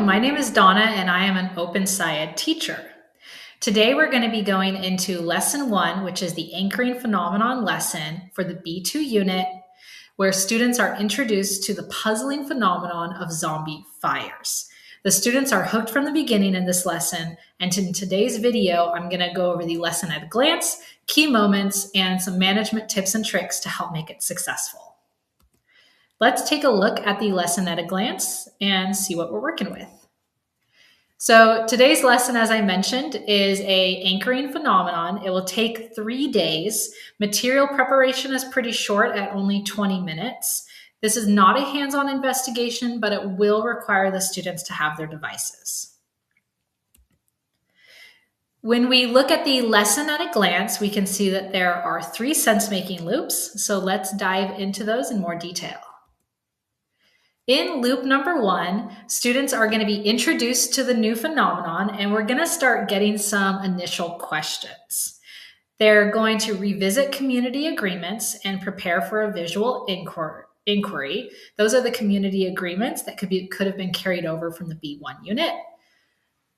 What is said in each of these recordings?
my name is Donna and I am an OpenSciEd teacher. Today we're going to be going into lesson 1, which is the anchoring phenomenon lesson for the B.2 unit, where students are introduced to the puzzling phenomenon of zombie fires. The students are hooked from the beginning in this lesson, and in today's video, I'm going to go over the lesson at a glance, key moments, and some management tips and tricks to help make it successful. Let's take a look at the lesson at a glance and see what we're working with. So today's lesson, as I mentioned, is a anchoring phenomenon. It will take 3 days. Material preparation is pretty short at only 20 minutes. This is not a hands-on investigation, but it will require the students to have their devices. When we look at the lesson at a glance, we can see that there are 3 sense-making loops. So let's dive into those in more detail. In loop number 1, students are going to be introduced to the new phenomenon, and we're going to start getting some initial questions. They're going to revisit community agreements and prepare for a visual inquiry. Those are the community agreements that could have been carried over from the B1 unit.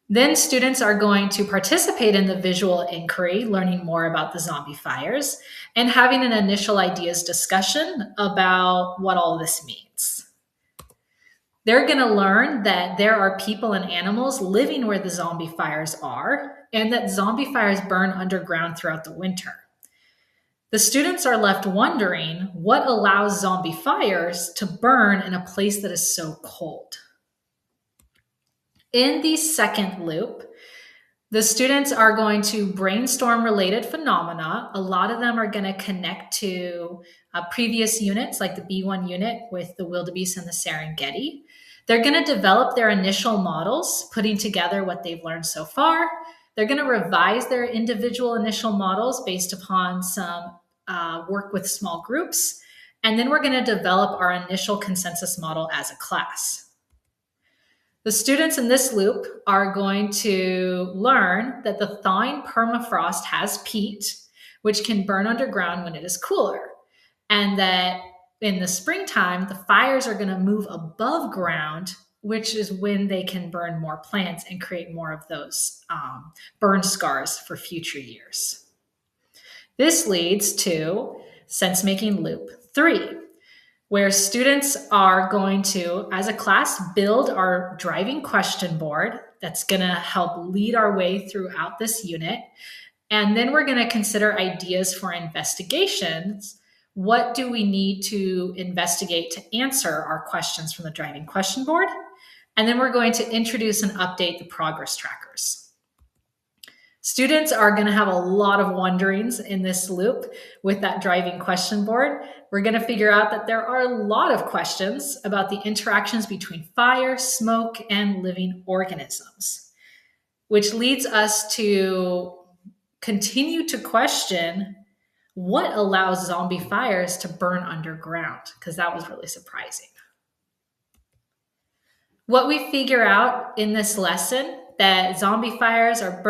Then students are going to participate in the visual inquiry, learning more about the zombie fires, and having an initial ideas discussion about what all this means. They're going to learn that there are people and animals living where the zombie fires are, and that zombie fires burn underground throughout the winter. The students are left wondering what allows zombie fires to burn in a place that is so cold. In the second loop, the students are going to brainstorm related phenomena. A lot of them are going to connect to previous units like the B1 unit with the wildebeest and the Serengeti. They're going to develop their initial models, putting together what they've learned so far. They're going to revise their individual initial models based upon some work with small groups. And then we're going to develop our initial consensus model as a class. The students in this loop are going to learn that the thawing permafrost has peat, which can burn underground when it is cooler, and that in the springtime, the fires are going to move above ground, which is when they can burn more plants and create more of those burn scars for future years. This leads to sense-making loop 3, where students are going to, as a class, build our driving question board that's going to help lead our way throughout this unit. And then we're going to consider ideas for investigations. What do we need to investigate to answer our questions from the driving question board? And then we're going to introduce and update the progress trackers. Students are going to have a lot of wonderings in this loop with that driving question board. We're going to figure out that there are a lot of questions about the interactions between fire, smoke, and living organisms, which leads us to continue to question what allows zombie fires to burn underground, because that was really surprising. What we figure out in this lesson, that zombie fires are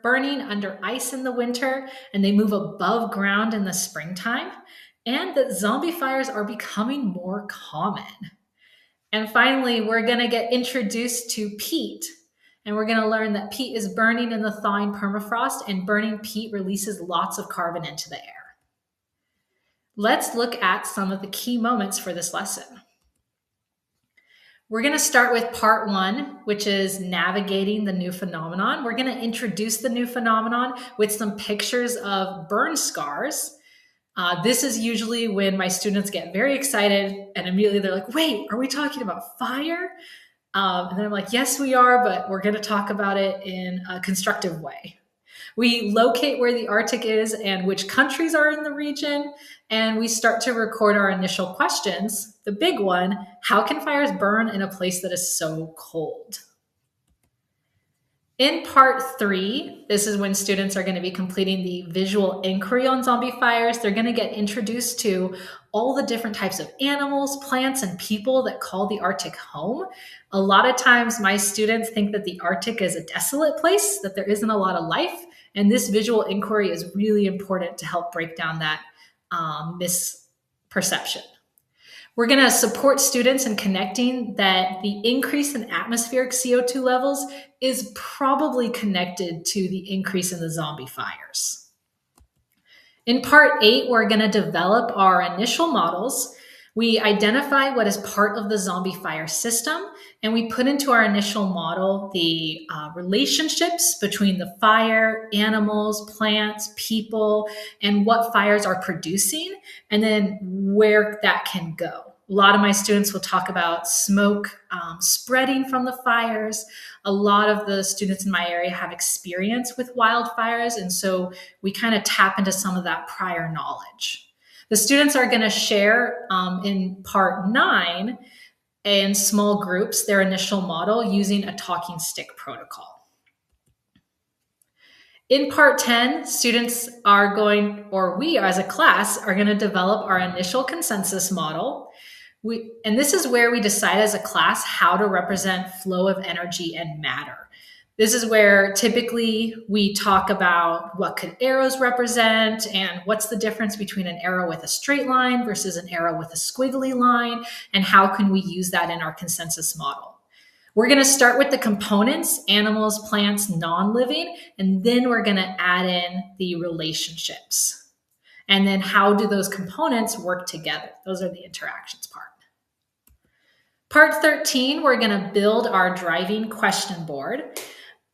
burning under ice in the winter and they move above ground in the springtime, and that zombie fires are becoming more common. And finally, we're going to get introduced to peat, and we're going to learn that peat is burning in the thawing permafrost, and burning peat releases lots of carbon into the air. Let's look at some of the key moments for this lesson. We're going to start with part 1, which is navigating the new phenomenon. We're going to introduce the new phenomenon with some pictures of burn scars. This is usually when my students get very excited and immediately they're like, wait, are we talking about fire? And then I'm like, yes, we are, but we're going to talk about it in a constructive way. We locate where the Arctic is and which countries are in the region, and we start to record our initial questions. The big one, how can fires burn in a place that is so cold? In part 3, this is when students are going to be completing the visual inquiry on zombie fires. They're going to get introduced to all the different types of animals, plants, and people that call the Arctic home. A lot of times my students think that the Arctic is a desolate place, that there isn't a lot of life. And this visual inquiry is really important to help break down that misperception. We're going to support students in connecting that the increase in atmospheric CO2 levels is probably connected to the increase in the zombie fires. In part 8, we're going to develop our initial models. We identify what is part of the zombie fire system, and we put into our initial model the relationships between the fire, animals, plants, people, and what fires are producing, and then where that can go. A lot of my students will talk about smoke spreading from the fires. A lot of the students in my area have experience with wildfires, and so we kind of tap into some of that prior knowledge. The students are going to share in part 9 in small groups their initial model using a talking stick protocol. In part 10, students are going, or we as a class are going to develop our initial consensus model. And this is where we decide as a class how to represent flow of energy and matter. This is where typically we talk about what could arrows represent and what's the difference between an arrow with a straight line versus an arrow with a squiggly line, and how can we use that in our consensus model. We're going to start with the components, animals, plants, non-living, and then we're going to add in the relationships. And then how do those components work together? Those are the interactions part. Part 13, we're going to build our driving question board.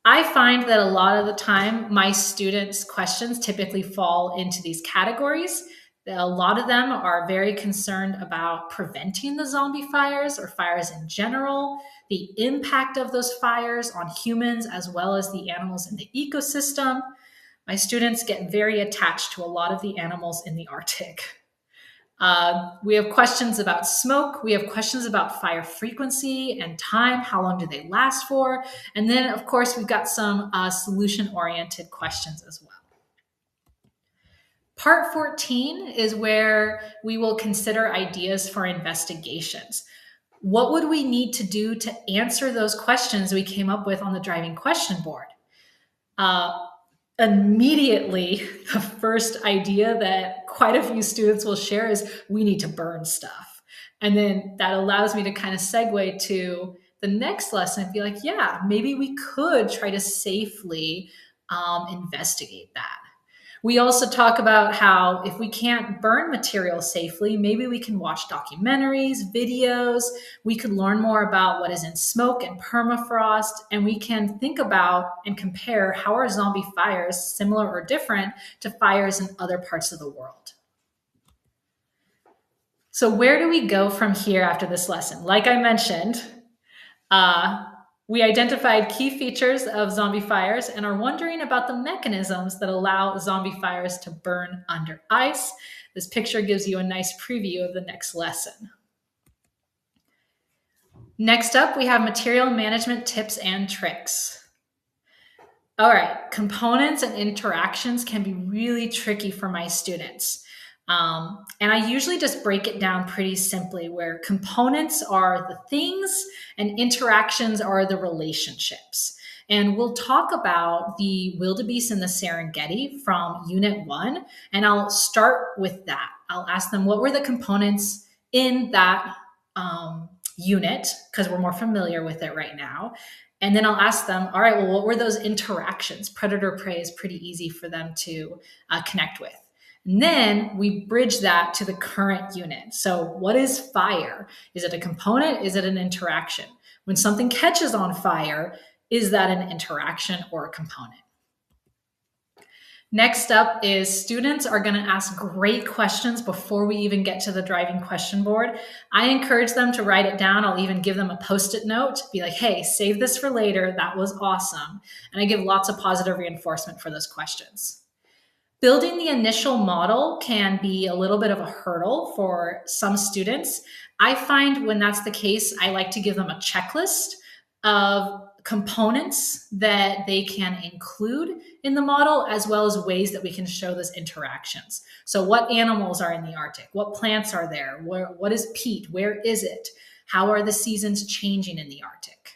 I find that a lot of the time, my students' questions typically fall into these categories. A lot of them are very concerned about preventing the zombie fires or fires in general, the impact of those fires on humans as well as the animals in the ecosystem. My students get very attached to a lot of the animals in the Arctic. We have questions about smoke. We have questions about fire frequency and time. How long do they last for? And then, of course, we've got some solution-oriented questions as well. Part 14 is where we will consider ideas for investigations. What would we need to do to answer those questions we came up with on the driving question board? Immediately, the first idea that quite a few students will share is we need to burn stuff. And then that allows me to kind of segue to the next lesson and be like, yeah, maybe we could try to safely investigate that. We also talk about how if we can't burn material safely, maybe we can watch documentaries, videos, we could learn more about what is in smoke and permafrost, and we can think about and compare how are zombie fires similar or different to fires in other parts of the world. So where do we go from here after this lesson? Like I mentioned, we identified key features of zombie fires and are wondering about the mechanisms that allow zombie fires to burn under ice. This picture gives you a nice preview of the next lesson. Next up, we have material management tips and tricks. All right, components and interactions can be really tricky for my students. And I usually just break it down pretty simply, where components are the things and interactions are the relationships. And we'll talk about the wildebeest and the Serengeti from Unit 1, and I'll start with that. I'll ask them what were the components in that unit, because we're more familiar with it right now. And then I'll ask them, all right, well, what were those interactions? Predator-prey is pretty easy for them to connect with. And then we bridge that to the current unit. So what is fire? Is it a component? Is it an interaction? When something catches on fire, is that an interaction or a component? Next up is students are going to ask great questions before we even get to the driving question board. I encourage them to write it down. I'll even give them a Post-it note, be like, hey, save this for later. That was awesome. And I give lots of positive reinforcement for those questions. Building the initial model can be a little bit of a hurdle for some students. I find when that's the case, I like to give them a checklist of components that they can include in the model, as well as ways that we can show those interactions. So what animals are in the Arctic? What plants are there? What is peat? Where is it? How are the seasons changing in the Arctic?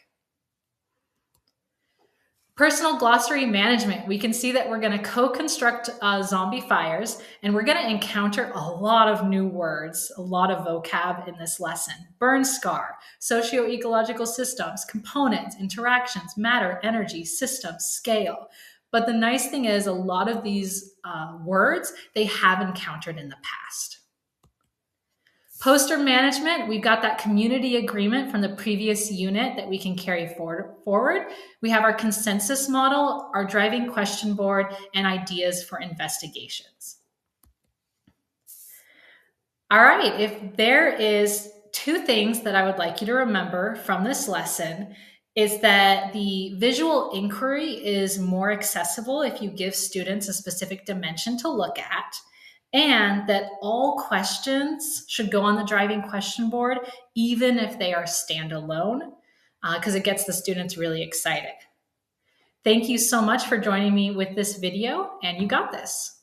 Personal glossary management. We can see that we're going to co-construct zombie fires, and we're going to encounter a lot of new words, a lot of vocab in this lesson. Burn scar, socio-ecological systems, components, interactions, matter, energy, systems, scale. But the nice thing is a lot of these words they have encountered in the past. Poster management, we've got that community agreement from the previous unit that we can carry forward. We have our consensus model, our driving question board, and ideas for investigations. All right, if there is two things that I would like you to remember from this lesson is that the visual inquiry is more accessible if you give students a specific dimension to look at, and that all questions should go on the driving question board, even if they are standalone, because it gets the students really excited. Thank you so much for joining me with this video, and you got this.